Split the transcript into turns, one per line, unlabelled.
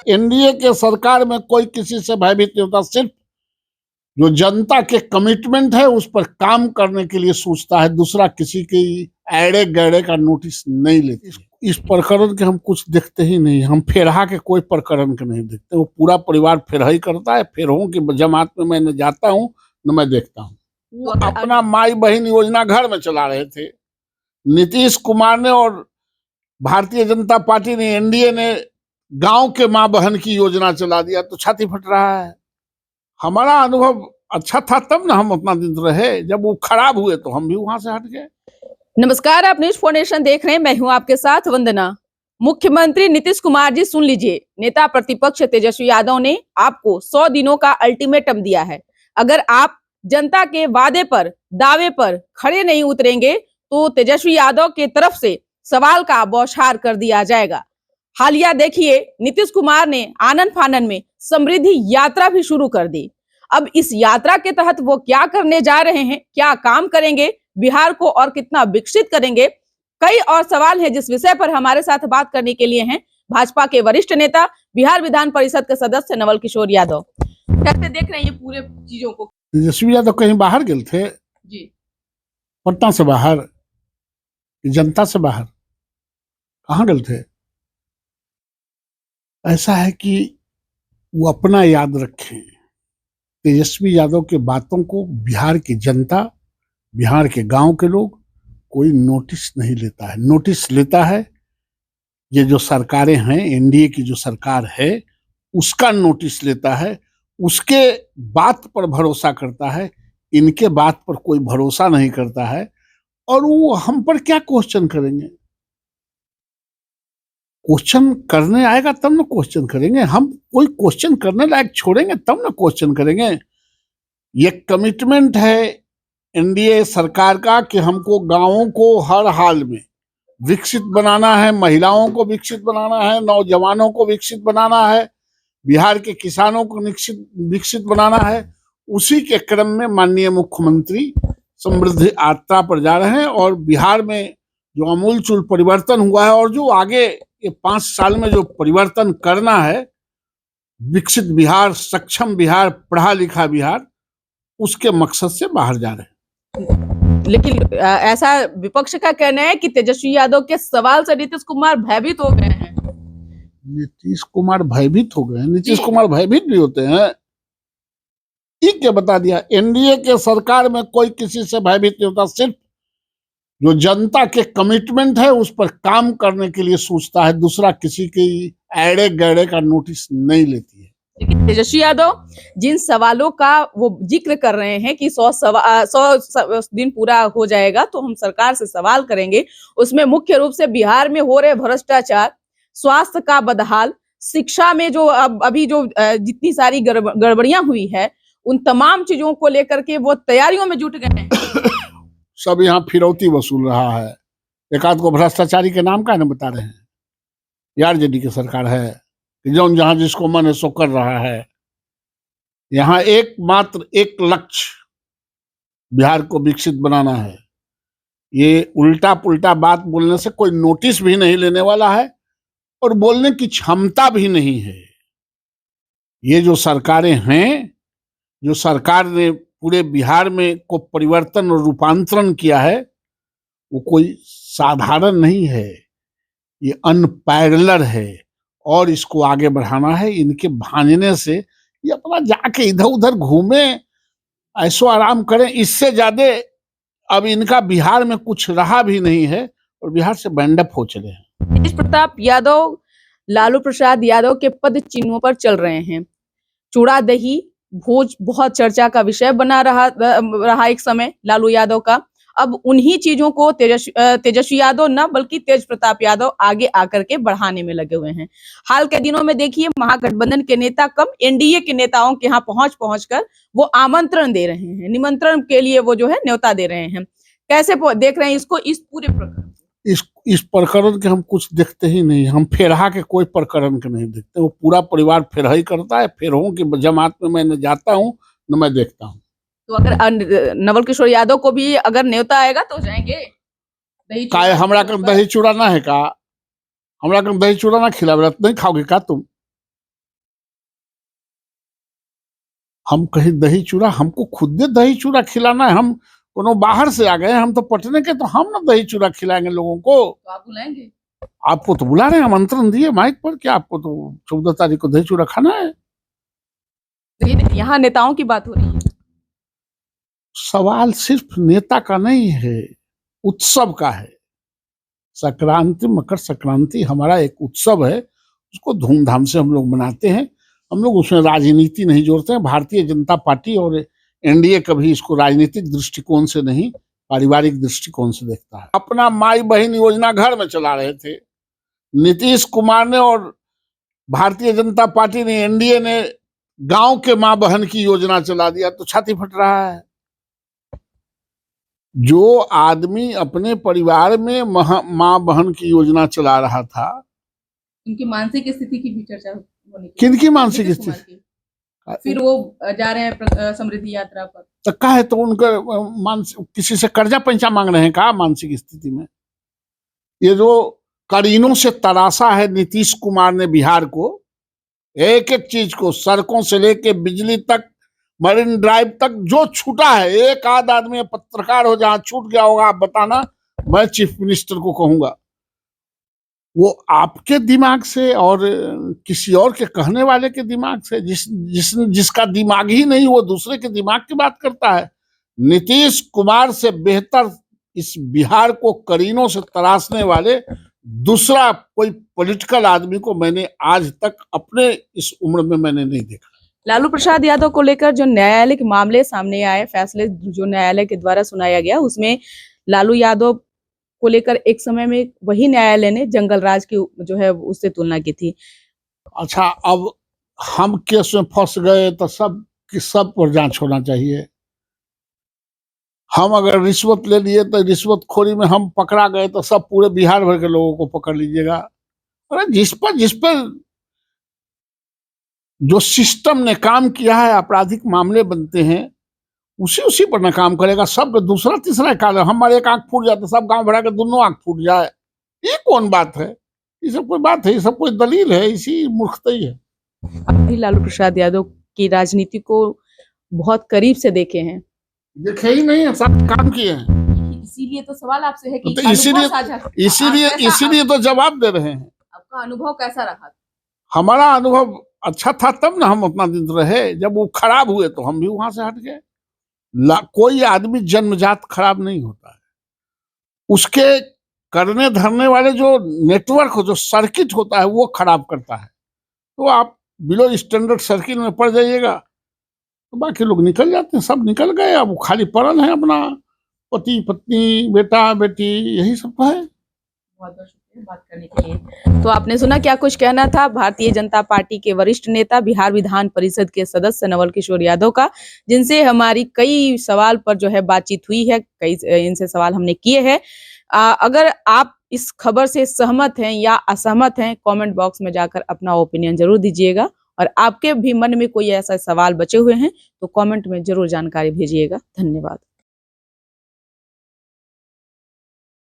NDA के सरकार में कोई किसी से भयभीत नहीं होता, सिर्फ जो जनता के कमिटमेंट है उस पर काम करने के लिए सोचता है, दूसरा किसी की एड़े गैड़े का नोटिस नहीं लेती। इस प्रकरण के हम कुछ देखते ही नहीं, हम फेरहा के कोई प्रकरण के नहीं देखते। वो पूरा परिवार फेरहा ही करता है। फेरहों की जमात में मैं न जाता हूँ न मैं देखता हूँ। वो अपना माई बहन योजना घर में चला रहे थे। नीतीश कुमार ने और भारतीय जनता पार्टी ने, एनडीए ने गांव के माँ बहन की योजना चला दिया तो छाती फट रहा है। हमारा अनुभव अच्छा था तब ना हम उतना दिन रहे, जब वो खराब हुए तो हम भी वहां से हट गए।
नमस्कार, आप न्यूज फाउंडेशन देख रहे हैं। मैं हूं आपके साथ वंदना। मुख्यमंत्री नीतीश कुमार जी, सुन लीजिए, नेता प्रतिपक्ष तेजस्वी यादव ने आपको 100 दिनों का अल्टीमेटम दिया है। अगर आप जनता के वादे पर, दावे पर खड़े नहीं उतरेंगे तो तेजस्वी यादव के तरफ से सवाल का बौछार कर दिया जाएगा। हालिया देखिए, नीतीश कुमार ने आनन फानन में समृद्धि यात्रा भी शुरू कर दी। अब इस यात्रा के तहत वो क्या करने जा रहे हैं, क्या काम करेंगे, बिहार को और कितना विकसित करेंगे, कई और सवाल हैं जिस विषय पर हमारे साथ बात करने के लिए हैं भाजपा के वरिष्ठ नेता, बिहार विधान परिषद के सदस्य नवल किशोर यादव। कैसे देख रहे हैं ये पूरे चीजों को?
तेजस्वी यादव कहीं बाहर गए थे
जी,
पटना से बाहर, जनता से बाहर कहाँ गए थे? ऐसा है कि वो अपना याद रखें। तेजस्वी यादव के बातों को बिहार की जनता, बिहार के गांव के लोग कोई नोटिस नहीं लेता है। नोटिस लेता है ये जो सरकारें हैं, एनडीए की जो सरकार है उसका नोटिस लेता है, उसके बात पर भरोसा करता है। इनके बात पर कोई भरोसा नहीं करता है। और वो हम पर क्या क्वेश्चन करेंगे? क्वेश्चन करने आएगा तब ना क्वेश्चन करेंगे। हम कोई क्वेश्चन करने लायक छोड़ेंगे तब ना क्वेश्चन करेंगे। ये कमिटमेंट है एनडीए सरकार का कि हमको गांवों को हर हाल में विकसित बनाना है, महिलाओं को विकसित बनाना है, नौजवानों को विकसित बनाना है, बिहार के किसानों को विकसित बनाना है। उसी के क्रम में माननीय मुख्यमंत्री समृद्धि यात्रा पर जा रहे हैं। और बिहार में जो आमूलचूल परिवर्तन हुआ है और जो आगे ये 5 साल में जो परिवर्तन करना है, विकसित बिहार, सक्षम बिहार, पढ़ा लिखा बिहार, उसके मकसद से बाहर जा रहे हैं।
लेकिन ऐसा विपक्ष का कहना है कि तेजस्वी यादव के सवाल से नीतीश कुमार भयभीत हो गए हैं।
नीतीश कुमार भयभीत हो गए हैं? नीतीश कुमार भयभीत भी होते हैं? ठीक है, बता दिया। एनडीए के सरकार में कोई किसी से भयभीत नहीं होता, सिर्फ जो जनता के कमिटमेंट है उस पर काम करने के लिए सोचता है, दूसरा किसी की एड़े गैड़े का नोटिस नहीं लेती है।
लेकिन तेजस्वी यादव जिन सवालों का वो जिक्र कर रहे हैं कि 100 दिन पूरा हो जाएगा तो हम सरकार से सवाल करेंगे, उसमें मुख्य रूप से बिहार में हो रहे भ्रष्टाचार, स्वास्थ्य का बदहाल, शिक्षा में जो अभी जो जितनी सारी गड़बड़ियां हुई है, उन तमाम चीजों को लेकर के वो तैयारियों में जुट गए हैं।
सब यहाँ फिरौती वसूल रहा है। एक आध को भ्रष्टाचारी के नाम का ना बता रहे हैं। यार जेडी की सरकार है, जो जहां जिसको मन है सो कर रहा है। यहाँ एकमात्र एक लक्ष्य बिहार को विकसित बनाना है। ये उल्टा पुल्टा बात बोलने से कोई नोटिस भी नहीं लेने वाला है और बोलने की क्षमता भी नहीं है। ये जो सरकारें हैं, जो सरकार ने पूरे बिहार में को परिवर्तन और रूपांतरण किया है, वो कोई साधारण नहीं है। ये अनपैरेलल है और इसको आगे बढ़ाना है। इनके भांजने से ये अपना जाके इधर उधर घूमे, ऐसो आराम करें, इससे ज्यादा अब इनका बिहार में कुछ रहा भी नहीं है और बिहार से बैंडअप हो चले हैं।
तेज प्रताप यादव लालू प्रसाद यादव के पद चिन्हों पर चल रहे हैं। चूड़ा दही भोज बहुत चर्चा का विषय बना रहा एक समय लालू यादव का। अब उन्हीं चीजों को तेजस्वी यादव न बल्कि तेज प्रताप यादव आगे आकर के बढ़ाने में लगे हुए हैं। हाल के दिनों में देखिए, महागठबंधन के नेता कम एनडीए के नेताओं के यहाँ पहुंच कर वो आमंत्रण दे रहे हैं, निमंत्रण के लिए वो जो है न्योता दे रहे हैं। कैसे देख रहे हैं इसको, इस पूरे प्रकरण?
इस प्रकरण के हम कुछ देखते ही नहीं। हम फेरहा के कोई प्रकरण के नहीं देखते। वो पूरा परिवार फेरहा ही करता है। फेरहों की जमात में मैं न जाता हूँ न मैं देखता हूँ।
तो अगर नवल किशोर यादव को भी अगर न्योता आएगा तो जाएंगे?
हमरा का दही चूड़ा ना है का? हमरा का दही चूड़ा ना खिलावे? नहीं खाओगे का तुम? हम कहीं दही चूड़ा, हमको खुद दही चूड़ा खिलाना है। हम कोनो बाहर से आ गए, हम तो पटने के, तो हम ना दही चूड़ा खिलाएंगे लोगों को।
तो आप बुलाएंगे?
आपको तो बुला रहे हैं, आमंत्रण दिए माइक पर, कि आपको तो 14 तारीख को दही चूड़ा खाना है।
तो यहाँ नेताओं की बात हो रही है।
सवाल सिर्फ नेता का नहीं है, उत्सव का है। संक्रांति, मकर संक्रांति हमारा एक उत्सव है, उसको धूमधाम से हम लोग मनाते हैं। हम लोग उसमें राजनीति नहीं जोड़ते हैं। भारतीय जनता पार्टी और एनडीए कभी इसको राजनीतिक दृष्टिकोण से नहीं, पारिवारिक दृष्टिकोण से देखता है। अपना माई बहन योजना घर में चला रहे थे नीतीश कुमार ने, और भारतीय जनता पार्टी ने, एनडीए ने गांव के मां बहन की योजना चला दिया, तो छाती फट रहा है। जो आदमी अपने परिवार में मां बहन की योजना चला रहा था,
उनकी मानसिक स्थिति की भी चर्चा होनी चाहिए।
किनकी मानसिक स्थिति?
फिर वो जा रहे हैं समृद्धि यात्रा पर,
तो का है, तो उनका किसी से कर्जा पैसा मांग रहे हैं का मानसिक स्थिति में? ये जो करीनों से तराशा है नीतीश कुमार ने बिहार को, एक एक चीज को, सड़कों से लेके बिजली तक, मरीन ड्राइव तक, जो छूटा है, एक आध आदमी पत्रकार हो जहां छूट गया होगा आप बताना, मैं चीफ मिनिस्टर को कहूंगा। वो आपके दिमाग से और किसी और के कहने वाले के दिमाग से, जिसका दिमाग ही नहीं, वो दूसरे के दिमाग की बात करता है। नीतीश कुमार से बेहतर इस बिहार को करीनों से तराशने वाले दूसरा कोई पॉलिटिकल आदमी को मैंने आज तक अपने इस उम्र में मैंने नहीं देखा।
लालू प्रसाद यादव को लेकर जो न्यायालय के मामले सामने आए, फैसले जो न्यायालय के द्वारा सुनाया गया, उसमें लालू यादव को लेकर एक समय में वही न्यायालय ने जंगल राज की जो है उससे तुलना की थी।
अच्छा, अब हम केस में फंस गए तो सब पर जांच होना चाहिए। हम अगर रिश्वत ले लिए तो रिश्वतखोरी में हम पकड़ा गए तो सब पूरे बिहार भर के लोगों को पकड़ लीजिएगा। अरे जिस पर जो सिस्टम ने काम किया है, आपराधिक मामले बनते हैं, उसी पर न काम करेगा। सब दूसरा तीसरा काल, हमारे एक आंख फूट जाए तो सब गांव भरा के दोनों आंख फूट जाए, ये कौन बात है? ये सब कोई बात है? ये सब कोई दलील है? इसी मूर्खता ही है।
अभी लालू प्रसाद यादव की राजनीति को बहुत करीब से देखे हैं,
देखे ही नहीं है, सब काम किए हैं।
इसीलिए तो सवाल आपसे है कि
तो इसीलिए तो जवाब दे रहे हैं।
आपका अनुभव कैसा रहा?
हमारा अनुभव अच्छा था, तब ना हम उतना दिन रहे। जब वो खराब हुए तो हम भी वहां से हट गए। कोई आदमी जन्मजात खराब नहीं होता है, उसके करने धरने वाले जो नेटवर्क हो, जो सर्किट होता है, वो खराब करता है। तो आप बिलो स्टैंडर्ड सर्किल में पड़ जाइएगा तो बाकी लोग निकल जाते हैं। सब निकल गए, अब वो खाली पड़ल है अपना पति पत्नी बेटा बेटी, यही सब है।
बहुत बहुत शुक्रिया बात करने के लिए। तो आपने सुना क्या कुछ कहना था भारतीय जनता पार्टी के वरिष्ठ नेता, बिहार विधान परिषद के सदस्य नवल किशोर यादव का, जिनसे हमारी कई सवाल पर जो है बातचीत हुई है, कई इनसे सवाल हमने किए हैं। अगर आप इस खबर से सहमत हैं या असहमत हैं, कमेंट बॉक्स में जाकर अपना ओपिनियन जरूर दीजिएगा, और आपके भी मन में कोई ऐसा सवाल बचे हुए हैं तो कमेंट में जरूर जानकारी भेजिएगा। धन्यवाद।